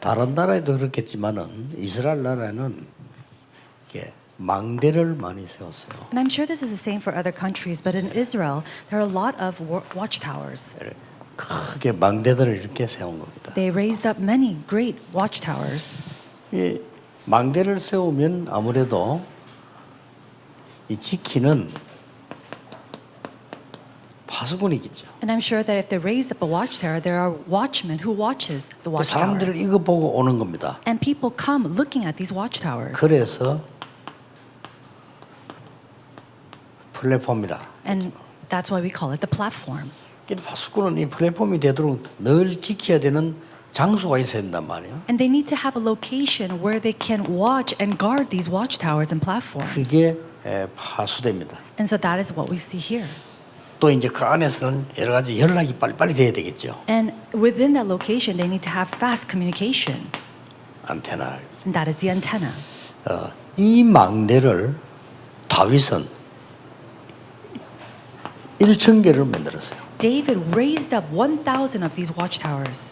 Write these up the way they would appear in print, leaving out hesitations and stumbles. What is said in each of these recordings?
다른 나라에도 그렇겠지만은 이스라엘 나라는 이렇게 망대를 많이 세웠어요. And I'm sure this is the same for other countries, but in Israel, there are a lot of watchtowers. 크게 망대들을 이렇게 세운 겁니다. They raised up many great watchtowers. 이 망대를 세우면 아무래도 이 지키는 파수꾼이겠죠. And I'm sure that if they raised up a watchtower, there are watchmen who watches the watchtower. 사람들을 이거 보고 오는 겁니다. And people come looking at these watchtowers. 그래서 플랫폼이라. And that's why we call it the platform. 파수꾼은 이 플랫폼이 되도록 늘 지켜야 되는 장소가 있어야 된단 말이에요. And they need to have a location where they can watch and guard these watchtowers and platforms. 그게 파수대입니다. And so that is what we see here. 또 이제 그 안에서는 여러 가지 연락이 빨리빨리 돼야 되겠죠. And within that location, they need to have fast communication. 안테나. And that is the antenna. 이 망대를 다윗은 1,000개를 만들었어요. David raised up 1,000 of these watchtowers.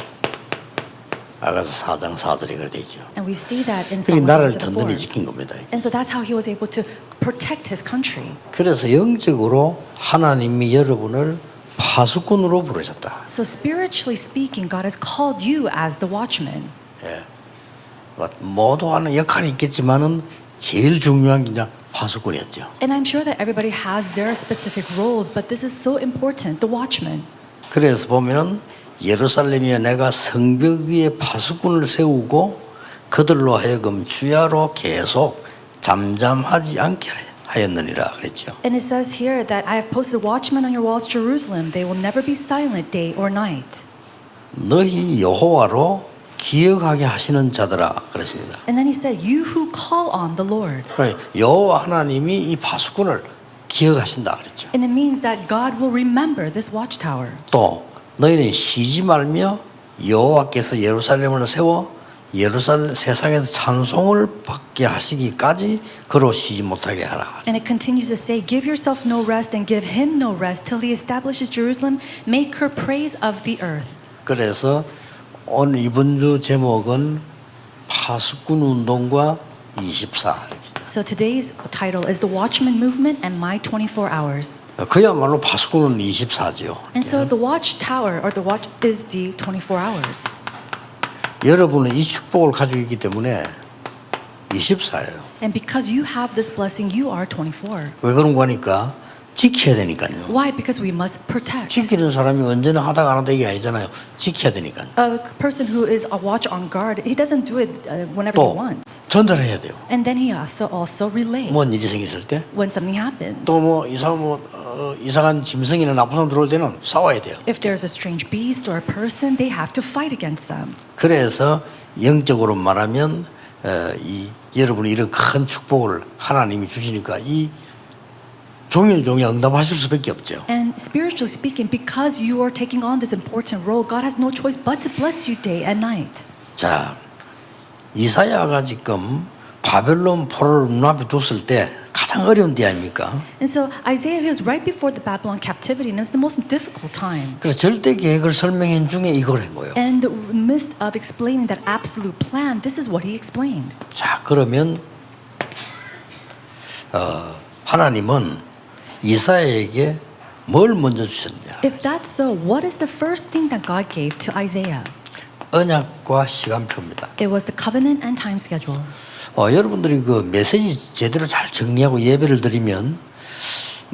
아가서 4장 4절에 그래 되죠. And we see that in 그리고 Psalm 나라를 104. 든든히 지킨 겁니다. And so that's how he was able to protect his country. 그래서 영적으로 하나님이 여러분을 파수꾼으로 부르셨다. So spiritually speaking, God has called you as the watchman. 모두 하는 역할이 있겠지만은 제일 중요한 게 이제 파수꾼이었죠. And I'm sure that everybody has their specific roles, but this is so important, the watchman. 그래서 보면은 예루살렘에 내가 성벽 위에 파수꾼을 세우고 그들로 하여금 주야로 계속 잠잠하지 않게 하였느니라 그랬죠. And it says here that I have posted watchmen on your walls, Jerusalem. They will never be silent day or night. 너희 여호와로 기억하게 하시는 자들아 그랬습니다. And then he said, you who call on the Lord. 그러니까 여호와 하나님이 이 파수꾼을 기억하신다 그랬죠. And it means that God will remember this watchtower. 또 너희는 쉬지 말며 여호와께서 예루살렘을 세워 예루살렘 세상에서 찬송을 받게 하시기까지 그로 쉬지 못하게 하라. And it continues to say, give yourself no rest and give him no rest till he establishes Jerusalem. Make her praise of the earth. 그래서 오늘 이번 주 제목은 파수꾼 운동과 24. So today's title is The Watchman Movement and My 24 Hours. 그야말로 파수꾼은 24죠. And so the watchtower or the watch is the 24 hours. 여러분은 이 축복을 가지고 있기 때문에 24예요. And because you have this blessing, you are 24. 왜 그런 거니까 지켜야 되니까요. Why? Because we must protect. 지키는 사람이 언제나 하다가 안 하다 이게 아니잖아요. 지켜야 되니까요. A person who is a watch on guard, he doesn't do it whenever he 또 wants. 전달해야 돼요. And then he also relay 뭔 일이 생겼을 때, when something happens. 또 뭐 이상한 짐승이나 나쁜 사람 들어올 때는 싸워야 돼요. If there's a strange beast or a person, they have to fight against them. 그래서 영적으로 말하면 여러분이 이런 큰 축복을 하나님이 주시니까 이 종일 응답하실 수밖에 없죠. And spiritually speaking, because you are taking on this important role, God has no choice but to bless you day and night. 자, 이사야가 지금 바벨론 포로를 눈앞에 뒀을 때 가장 어려운 때 아닙니까? And so Isaiah, he was right before the Babylon captivity, and it was the most difficult time. 그래서 절대 계획을 설명한 중에 이걸 한 거예요. And in the midst of explaining that absolute plan, this is what he explained. 자, 그러면 하나님은 이사야에게 뭘 먼저 주셨냐? If that's so, what is the first thing that God gave to Isaiah? 언약과 시간표입니다. It was the covenant and time schedule. 여러분들이 그 메시지 제대로 잘 정리하고 예배를 드리면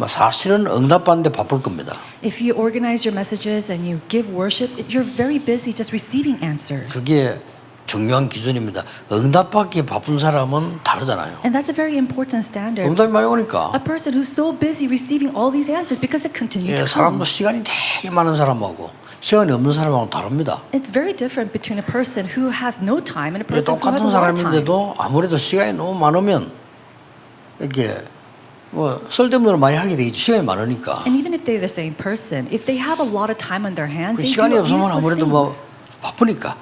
사실은 응답받는데 바쁠 겁니다. If you organize your messages and you give worship, you're very busy just receiving answers. 그게 중요한 기준입니다. 응답받기 바쁜 사람은 다르잖아요. And that's a very important standard. 응답이 많이 오니까 A person who's so busy receiving all these answers because they continue to come. 사람도 시간이 되게 많은 사람하고 시간이 없는 사람하고 다릅니다. It's very different between a person who has no time and a person who has 똑같은 a lot of time. 사람인데도 아무래도 시간이 너무 많으면 이렇게 뭐 쓸데없는 걸 많이 하게 되겠죠. 시간이 많으니까. And even if they're the same person, if they have a lot of time on their hands, 그 they 시간이 do 없으면 useless 아무래도 things. 뭐 바쁘니까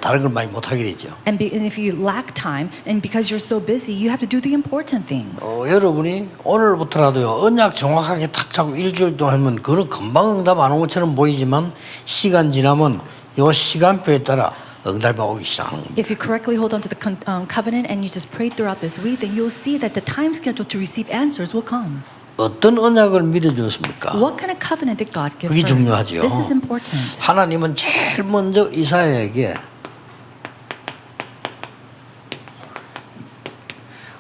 다른 걸 많이 못 하게 되죠. And if you lack time, and because you're so busy, you have to do the important things. 여러분이 오늘부터라도요 언약 정확하게 탁 잡고 일주일 동안 하면 그런 금방 응답 안 온 것처럼 보이지만 시간 지나면 요 시간표에 따라 응답이 오기 시작하는 겁니다. If you correctly hold on to the covenant and you just pray throughout this week, then you'll see that the time schedule to receive answers will come. 어떤 언약을 믿어주었습니까? What kind of covenant did God give 그게 first? 중요하죠. This is important. 하나님은 제일 먼저 이사야에게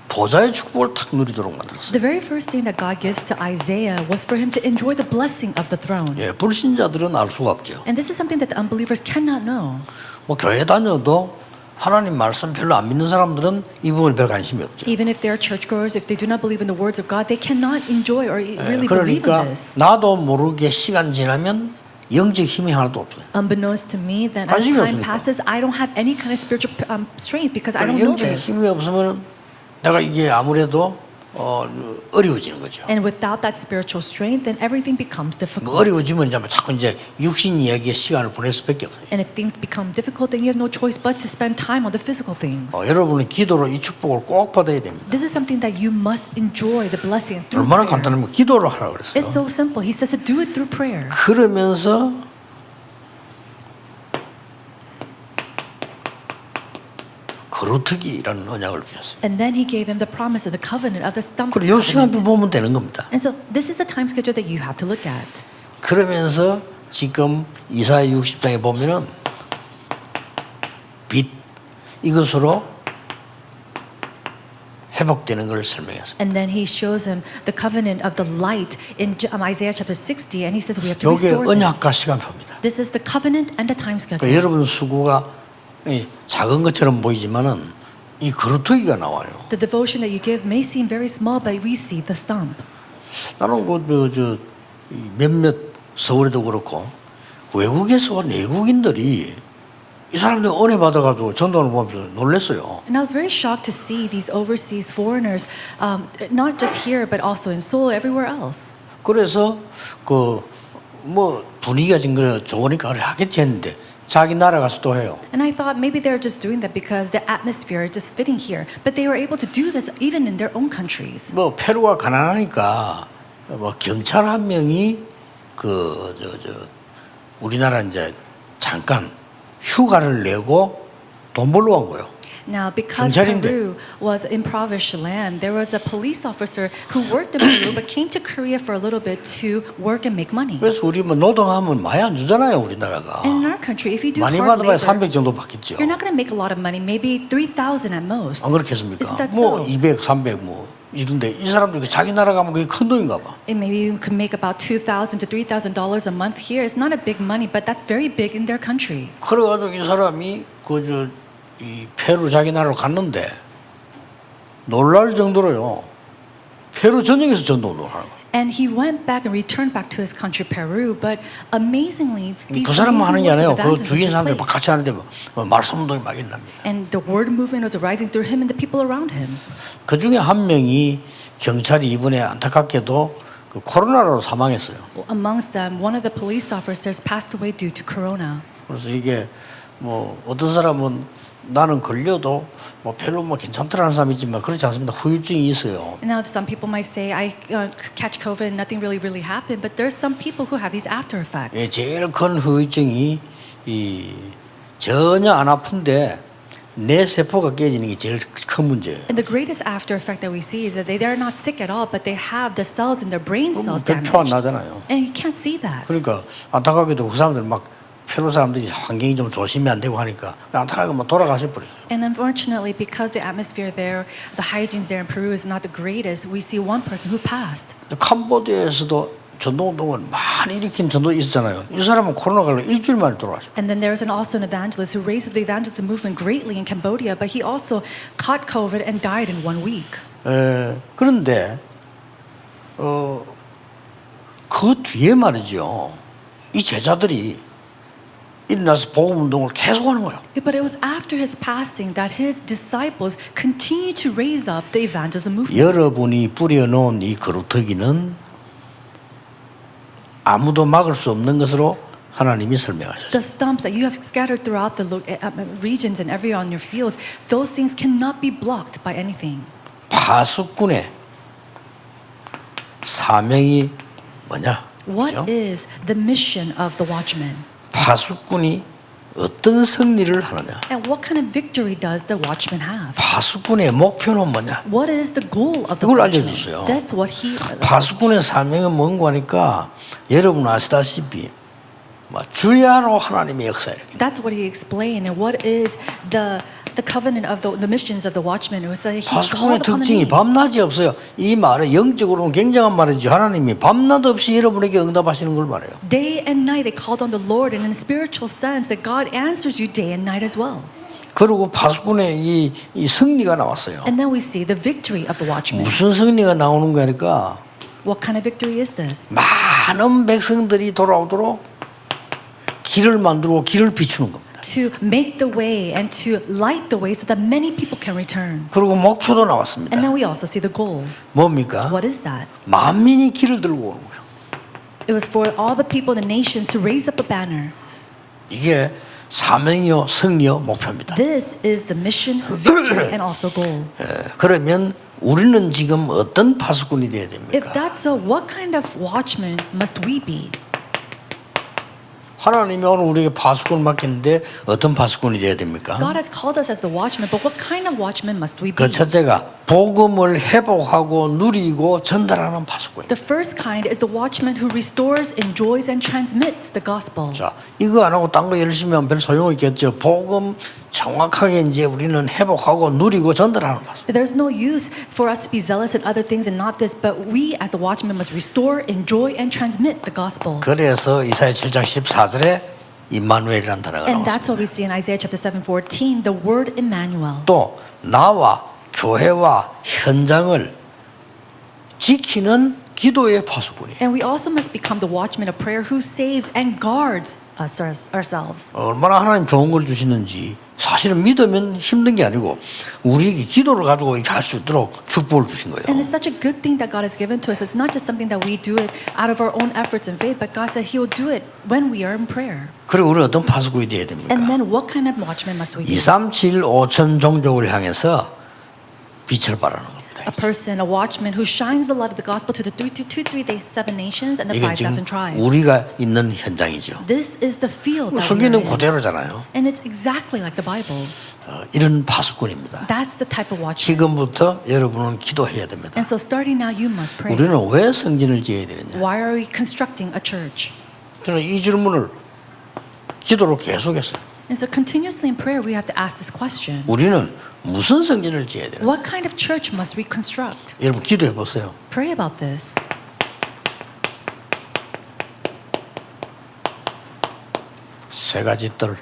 보좌의 축복을 탁 누리도록 만들었어요. The very first thing that God gives to Isaiah was for him to enjoy the blessing of the throne. 예, 불신자들은 알 수가 없죠. And this is something that the unbelievers cannot know. 뭐 교회 다녀도 하나님 말씀 별로 안 믿는 사람들은 이 부분에 별 관심이 없죠. Even if they are churchgoers, if they do not believe in the words of God, they cannot enjoy or really believe in 그러니까 this. 나도 모르게 시간 지나면 영적 힘이 하나도 없어요. Unbeknownst to me, that as 관심이 time 없으니까. passes, I don't have any kind of spiritual strength because I don't know 영적 this. 힘이 없으면 내가 이게 아무래도 어려워지는 거죠. And without that spiritual strength, then everything becomes difficult. 어려워지면 자꾸 이제 육신 이야기에 시간을 보낼 수밖에 없어요. And if things become difficult, then you have no choice but to spend time on the physical things. 여러분은 기도로 이 축복을 꼭 받아야 됩니다. This is something that you must enjoy the blessing through 얼마나 prayer. 간단하면 기도를 하라고 그랬어요. It's so simple. He says to do it through prayer. 그러면서 거루트기라는 언약을 주셨어요. And then he gave him the promise of the covenant of the stump 그리고 이 시간도 covenant. 보면 되는 겁니다. And so this is the time schedule that you have to look at. 그러면서 지금 이사야 60장에 보면은 빛 이것으로 회복되는 걸 설명했어요. And then he shows him the covenant of the light in Isaiah chapter 60, and he says we have to 이게 restore this. 언약과 시간표입니다. This is the covenant and the time schedule. 그러니까 여러분 수고가 작은 것처럼 보이지만은 이 거루터기가 나와요. The devotion that you give may seem very small, but we see the stump. 나는 저 몇몇 서울에도 그렇고 외국에서 온 외국인들이 이 사람들 은혜 받아가지고 전도를 보면서 놀랐어요. And I was very shocked to see these overseas foreigners, not just here but also in Seoul, everywhere else. 그래서 뭐 분위기가 지금 좋으니까 그래 하겠지 했는데 자기 나라 가서 또 해요. And I thought maybe they're just doing that because the atmosphere is just fitting here. But they were able to do this even in their own countries. 뭐 페루가 가난하니까 뭐 경찰 한 명이 우리나라 이제 잠깐 휴가를 내고 돈 벌러 온 거예요. Now, because 경찰인데. Peru was impoverished land, there was a police officer who worked in Peru but came to Korea for a little bit to work and make money. 그래서 우리 뭐 노동하면 많이 안 주잖아요, 우리나라가. And in our country, if you do 많이 hard 받아봐야 labor, 300 정도 받겠죠. you're not going to make a lot of money, maybe 3,000 at most. 안 그렇겠습니까? Isn't that 뭐 so? 200, 300 뭐 이런데 이 사람들이 자기 나라 가면 그게 큰 돈인가 봐. And maybe you could make about $2,000 to $3,000 a month here. It's not a big money, but that's very big in their countries. 그래가지고 이 사람이 이 페루 자기 나라로 갔는데 놀랄 정도로요. 페루 전역에서 전도를 하고. And he went back and returned back to his country, Peru. But amazingly, these 그 사람만 하는 게 amazing 아니에요. works of 그 evangelism 주위에 took 사람들이 막 place. 같이 하는데 뭐 말씀 운동이 막 일어납니다. And the word movement was arising through him and the people around him. 그 중에 한 명이 경찰이 이번에 안타깝게도 코로나로 사망했어요. Amongst them, one of the police officers passed away due to corona. 그래서 이게 뭐 어떤 사람은 나는 걸려도 뭐 별로 뭐 괜찮더라는 사람이 있지만 그렇지 않습니다. 후유증이 있어요. And now some people might say, I catch COVID and nothing really happened. But there's some people who have these after effects. 예, 제일 큰 후유증이 전혀 안 아픈데 내 세포가 깨지는 게 제일 큰 문제예요. And the greatest after effect that we see is that they're not sick at all, but they have the cells in their brain cells 별표 안 damaged. 나잖아요. And you can't see that. 그러니까 안타깝게도 그 사람들 막 페루 사람들이 환경이 좀 조심이 안 되고 하니까 안타깝게 막 돌아가실 뻔했어요. And unfortunately, because the atmosphere there, the hygienes there in Peru is not the greatest, we see one person who passed. 캄보디아에서도 전도운동을 많이 일으킨 전도 있었잖아요. 이 사람은 코로나 걸려 일주일 만에 돌아가셨어요. And then there's also an evangelist who raised the evangelism movement greatly in Cambodia, but he also caught COVID and died in 1 week. 그런데 그 뒤에 말이죠. 이 제자들이 일어나서 복음 운동을 계속하는 거예요. But it was after his passing that his disciples continued to raise up the evangelism movement. 여러분이 뿌려놓은 이 거루터기는 아무도 막을 수 없는 것으로 하나님이 설명하셨어요. The stumps that you have scattered throughout the regions and everywhere on your fields, those things cannot be blocked by anything. 파수꾼의 사명이 뭐냐? What 그렇죠? is the mission of the watchman? 파수꾼이 어떤 승리를 하느냐? And what kind of victory does the watchman have? 파수꾼의 목표는 뭐냐? What is the goal of the 이걸 watchman? 알려줬어요. That's what he. 파수꾼의 사명은 뭔가 하니까 여러분 아시다시피 주야로 하나님의 역사 이렇게. That's what he explained. And what is the covenant of the missions of the watchman? It was that he 파수꾼의 called upon the 특징이 name. 밤낮이 없어요. 이 말은 영적으로는 굉장한 말이지. 하나님이 밤낮 없이 여러분에게 응답하시는 걸 말해요. Day and night they called on the Lord, and in a spiritual sense that God answers you day and night as well. 그리고 파수꾼의 이 승리가 나왔어요. And then we see the victory of the watchman. 무슨 승리가 나오는 거니까 What kind of victory is this? 많은 백성들이 돌아오도록 길을 만들고 길을 비추는 겁니다. To make the way and to light the way so that many people can return. 그리고 목표도 나왔습니다. And then we also see the goal. 뭡니까? What is that? 만민이 길을 들고 오는 거예요. It was for all the people, the nations, to raise up a banner. 이게 사명이요, 승리요, 목표입니다. This is the mission, victory, and also goal. 그러면 우리는 지금 어떤 파수꾼이 되어야 If 됩니까? that's so, what kind of watchman must we be? 하나님이 오늘 우리에게 파수꾼을 맡겼는데 어떤 파수꾼이 되어야 됩니까? God has called us as the watchman, but what kind of watchman must we be? 그 첫째가 복음을 회복하고 누리고 전달하는 파수꾼. The first kind is the watchman who restores, enjoys, and transmits the gospel. 자, 이거 안 하고 딴 거 열심히 하면 별 소용없겠죠. 복음 정확하게 이제 우리는 회복하고 누리고 전달하는 파수꾼. There's no use for us to be zealous in other things and not this, but we as the watchmen must restore, enjoy, and transmit the gospel. 그래서 이사야 7장 14절에 임마누엘이라는 단어가 And that's 나왔습니다. what we see in Isaiah chapter 7:14, the word Emmanuel. 또 나와 교회와 현장을 지키는 기도의 파수꾼이에요. And we also must become the watchman of prayer who saves and guards us ourselves. 얼마나 하나님 좋은 걸 주시는지 사실은 믿으면 힘든 게 아니고 우리에게 기도를 가지고 이렇게 할 수 있도록 축복을 주신 거예요. And it's such a good thing that God has given to us. It's not just something that we do it out of our own efforts and faith, but God said He will do it when we are in prayer. 그리고 우리는 어떤 파수꾼이 돼야 됩니까? And then what kind of watchman must we be? 237 5천 종족을 향해서 빛을 발하는 겁니다. A person, a watchman who shines the light of the gospel to the 7 nations and the 이게 5,000 지금 tribes. 우리가 있는 현장이죠. This is the field that we're 성경은 in. 그대로잖아요. And it's exactly like the Bible. 이런 파수꾼입니다. That's the type of watchman. 지금부터 여러분은 기도해야 됩니다. And so starting now, you must pray. 우리는 왜 성전을 지어야 되느냐? Why are we constructing a church? 저는 이 질문을 기도로 계속했어요. And so continuously in prayer, we have to ask this question. 우리는 무슨 성전을 지어야 되느냐? What kind of church must we construct? 여러분 기도해 보세요. Pray about this. 세 가지 뜰.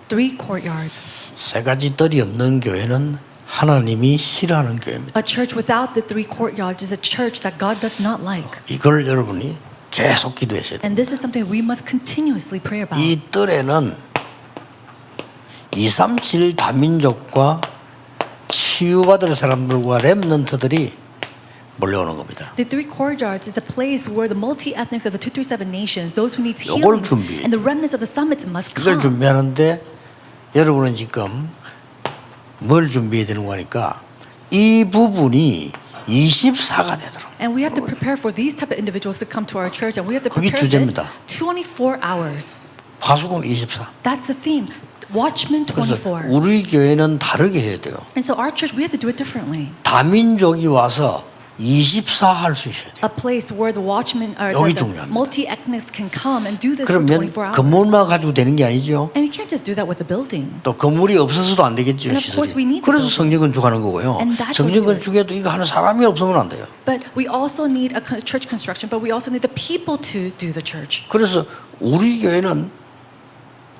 3 courtyards. 세 가지 뜰이 없는 교회는 하나님이 싫어하는 교회입니다. A church without the 3 courtyards is a church that God does not like. 이걸 여러분이 계속 기도하셔야 돼요. And this is something we must continuously pray about. 이 뜰에는 237 다민족과 치유받을 사람들과 렘넌트들이 몰려오는 겁니다. The 3 courtyards is a place where the multi-ethnics of the 237 nations, those who need 요걸 healing, 준비해. and the remnants of the summits must 이걸 come. 준비하는데 여러분은 지금 뭘 준비해야 되는 거니까 이 부분이 24가 되도록. And we have to prepare for these type of individuals to come to our church, and we have to 그게 prepare this 주제입니다. 24 hours. 파수꾼 24. That's the theme. Watchman 그래서 24. 우리 교회는 다르게 해야 돼요. And so our church, we have to do it differently. 다민족이 와서 24 할 수 있어야 돼요. A place where the watchmen or 여기 the 중요합니다. multi-ethnics can come and do this for 그러면 24 hours. 건물만 가지고 되는 게 아니죠. And we can't just do that with the building. 또 건물이 없어서도 안 되겠죠. And of course we 시설이. need the 그래서 building. 성전 건축하는 거고요. And that's what we 성전 do. 건축에도 이거 하는 사람이 없으면 안 돼요. But we also need a church construction, but we also need the people to do the church. 그래서 우리 교회는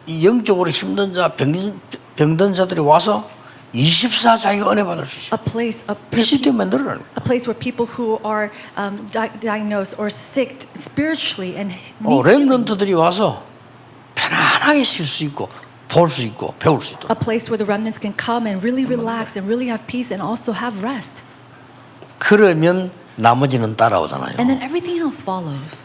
이 영적으로 힘든 자, 병든 자들이 와서 24 자기가 은혜 받을 수 있어요. A place, 이 시스템 만들어라는 거예요. a place where people who are diagnosed or sick spiritually and need healing. 렘넌트들이 와서 편안하게 쉴 수 있고 볼 수 있고 배울 수 있도록. A place where the remnants can come and really relax and really have peace and also have rest. 그러면 나머지는 따라오잖아요. And then everything else follows.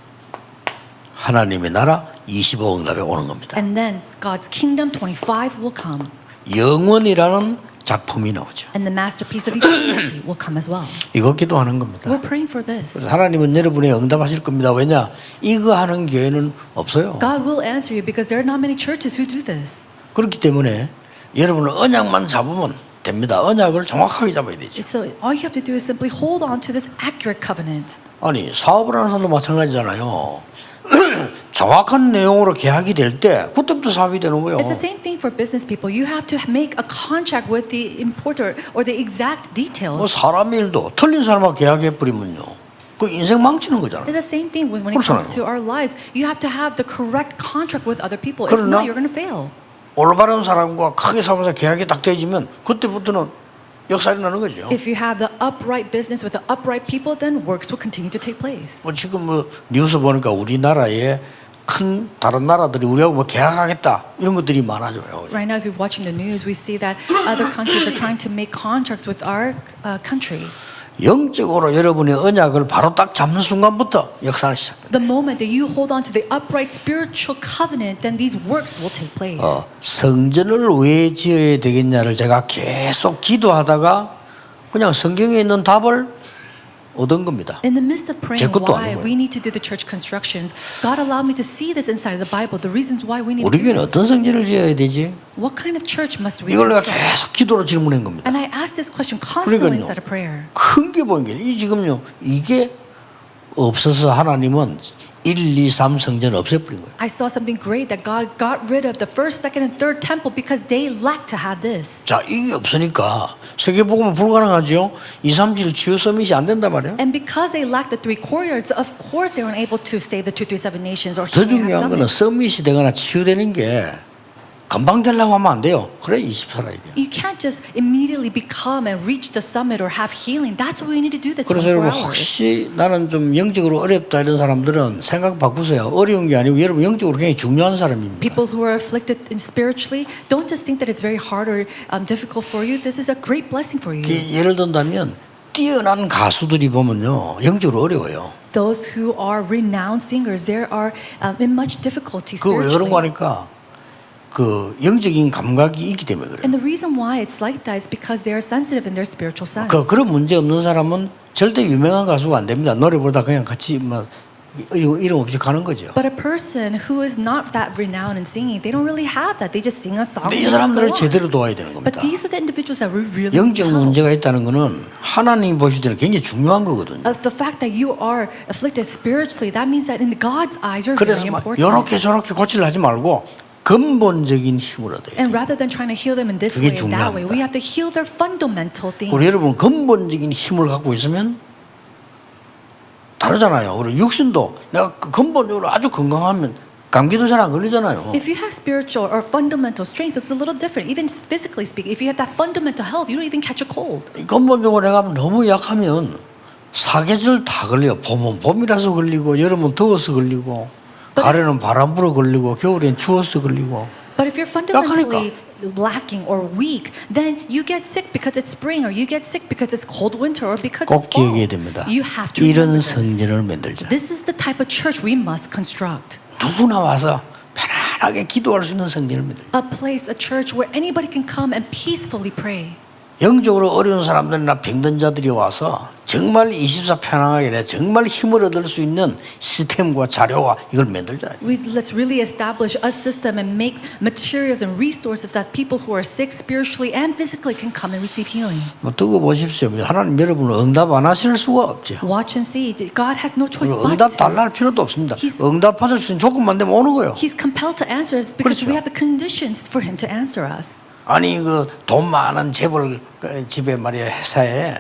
하나님의 나라 25 응답에 오는 겁니다. And then God's kingdom 25 will come. 영원이라는 작품이 나오죠. And the masterpiece of eternity will come as well. 이거 기도하는 겁니다. We're praying for this. 그래서 하나님은 여러분의 응답하실 겁니다. 왜냐? 이거 하는 교회는 없어요. God will answer you because there are not many churches who do this. 그렇기 때문에 여러분은 언약만 잡으면 됩니다. 언약을 정확하게 잡아야 되죠. So all you have to do is simply hold on to this accurate covenant. 아니 사업을 하는 사람도 마찬가지잖아요. 정확한 내용으로 계약이 될 때 그때부터 사업이 되는 거예요. It's the same thing for business people. You have to make a contract with the importer or the exact 뭐 details. 사람 일도 틀린 사람하고 계약해 버리면요, 그 인생 망치는 거잖아요. It's the same thing when it comes to our lives. You have to have the correct contract with other people. If 그러나 not, you're going to fail. 올바른 사람과 크게 사면서 계약이 딱 되어지면 그때부터는 역살이 나는 거죠. If you have the upright business with the upright people, then works will continue to take place. 뭐 지금 뭐 뉴스 보니까 우리나라에 큰 다른 나라들이 우리하고 뭐 계약하겠다 이런 것들이 많아져요. Right now, if you're watching the news, we see that other countries are trying to make contracts with our country. 영적으로 여러분의 언약을 바로 딱 잡는 순간부터 역사는 시작됩니다. The moment that you hold on to the upright spiritual covenant, then these works will take place. 성전을 왜 지어야 되겠냐를 제가 계속 기도하다가 그냥 성경에 있는 답을 얻은 겁니다. In the midst of praying 제 것도 why 아니고요. we need to do the church constructions, God allowed me to see this inside of the Bible, the reasons why we need to 우리 do 교회는 it. 어떤 성전을 지어야 되지? What kind of church must we 이걸 내가 construct? 계속 기도로 질문한 겁니다. And I asked this question constantly 그러니까요. inside of prayer. 큰 게 보인 게 지금요, 이게 없어서 하나님은 1, 2, 3 성전 없애버린 거예요. I saw something great that God got rid of the first, second, and third temple because they lacked to have this. 자, 이게 없으니까 세계복음은 불가능하죠. 2, 3, 7 치유 서밋이 안 된단 말이에요. And because they lacked the three courtyards, of course they weren't able to save the 237 nations or 더 Healing Heart 중요한 거는 Summit. 서밋이 되거나 치유되는 게 금방 되려고 하면 안 돼요. 그래 20 살아야 돼요. You can't just immediately become and reach the summit or have healing. That's why we need to do this 그래서 24 여러분 hours. 혹시 나는 좀 영적으로 어렵다 이런 사람들은 생각 바꾸세요. 어려운 게 아니고 여러분 영적으로 굉장히 중요한 사람입니다. People who are afflicted spiritually, don't just think that it's very hard or difficult for you. This is a great blessing for you. 예를 든다면 뛰어난 가수들이 보면요 영적으로 어려워요. Those who are renowned singers, they are in much difficulty 그 왜 그런 거 spiritually. 하니까 그 영적인 감각이 있기 때문에 그래요. And the reason why it's like that is because they are sensitive in their spiritual sense. 그런 문제 없는 사람은 절대 유명한 가수가 안 됩니다. 노래보다 그냥 같이 막 이름 없이 가는 거죠. But a person who is not that renowned in singing, they don't really have that. They just sing a song. 근데 이 and just go 사람들을 on. 제대로 도와야 되는 겁니다. But these are the individuals that we really 영적 help. 문제가 있다는 거는 하나님 보실 때는 굉장히 중요한 거거든요. The fact that you are afflicted spiritually, that means that in God's eyes, you're 그래서 very 막 important. 이렇게 저렇게 고치려 하지 말고 근본적인 힘을 얻어야 돼요. And rather than trying to heal them in this 그게 way and that way, 중요합니다. we have to heal their fundamental things. 우리 여러분 근본적인 힘을 갖고 있으면 다르잖아요. 우리 육신도 내가 근본적으로 아주 건강하면 감기도 잘 안 걸리잖아요. If you have spiritual or fundamental strength, it's a little different. Even physically speaking, if you have that fundamental health, you don't even catch a cold. 근본적으로 내가 너무 약하면 사계절 다 걸려요. 봄은 봄이라서 걸리고 여름은 더워서 걸리고 가을에는 바람 불어 걸리고 겨울엔 추워서 걸리고. But if you're fundamentally lacking or weak, then you get sick because it's spring, or you get sick because it's cold winter, or because 꼭 it's fall. 기억해야 됩니다. You have to 이런 remember this. 성전을 만들자. This is the type of church we must construct. 누구나 와서 편안하게 기도할 수 있는 성전을 만들자. A place, a church where anybody can come and peacefully pray. 영적으로 어려운 사람들이나 병든 자들이 와서 정말 24 편안하게 내 정말 힘을 얻을 수 있는 시스템과 자료와 이걸 만들자. Let's really establish a system and make materials and resources that people who are sick spiritually and physically can come and receive healing. 뭐 두고 보십시오. 하나님 여러분을 응답 안 하실 수가 없죠. Watch and see. God has no choice but 응답 to. 달라 할 필요도 없습니다. He's- 응답 받을 수 있는 조건만 되면 오는 거예요. He's compelled to answer us because 그렇죠. we have the conditions for him to answer us. 아니 그 돈 많은 재벌 집에 말이야 회사에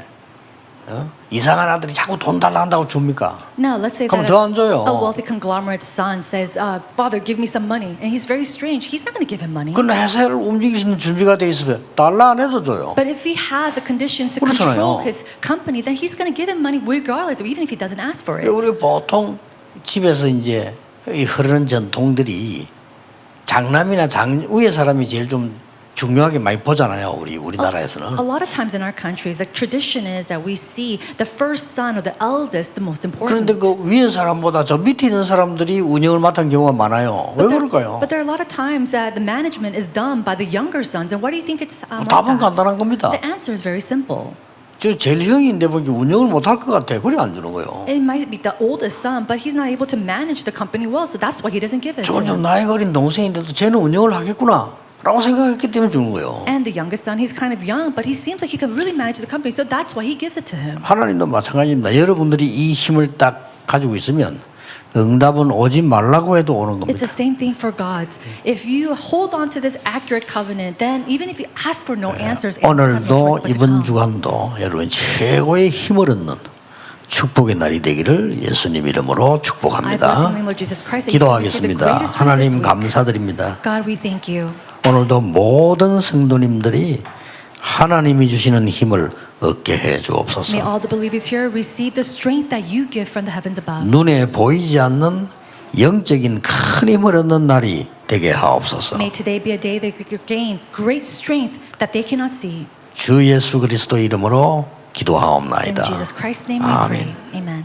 이상한 아들이 자꾸 돈 달라 한다고 줍니까? Now, let's say 그럼 that 더 안 줘요. a wealthy conglomerate's son says, Father, give me some money. And he's very strange. He's not going to give him money. 그건 회사를 움직일 수 있는 준비가 돼 있으면 달라 안 해도 줘요. But if he has the conditions to 그렇잖아요. control his company, then he's going to give him money regardless, even if he doesn't ask for it. 우리 보통 집에서 이제 이 흐르는 전통들이 장남이나 위에 사람이 제일 좀 중요하게 많이 보잖아요. 우리나라에서는. A lot of times in our countries, the tradition is that we see the first son or the eldest the most important. 그런데 그 위에 사람보다 저 밑에 있는 사람들이 운영을 맡은 경우가 많아요. 왜 그럴까요? But there are a lot of times that the management is done by the younger sons. And why do you think it's like 답은 that? 간단한 겁니다. The answer is very simple. 저 제일 형인데 보기 운영을 못할 것 같아. 그래 안 주는 거예요. It might be the oldest son, but he's not able to manage the company well, so that's why he doesn't give it to 저건 좀 him. 나이가 어린 동생인데도 쟤는 운영을 하겠구나. 라고 생각했기 때문에 주는 거예요. And the youngest son, he's kind of young, but he seems like he can really manage the company, so that's why he gives it to him. 하나님도 마찬가지입니다. 여러분들이 이 힘을 딱 가지고 있으면 응답은 오지 말라고 해도 오는 It's 겁니다. the same thing for God. If you hold on to this accurate covenant, then even if you ask for no answers, answers have no choice 오늘도 but to 이번 come. 주간도 여러분 최고의 힘을 얻는 축복의 날이 되기를 예수님 이름으로 I bless 축복합니다. the name of Jesus Christ that you can receive the 기도하겠습니다. greatest strength this 하나님 week. 감사드립니다. God, we thank you. 오늘도 모든 성도님들이 하나님이 주시는 힘을 얻게 해 May 주옵소서. all the believers here receive the strength that you give from the heavens above. 눈에 보이지 않는 영적인 큰 힘을 얻는 날이 되게 하옵소서. May today be a day that you gain great strength that they cannot see. 주 예수 그리스도 이름으로 In 기도하옵나이다. Jesus Christ's name we pray. 아멘. Amen.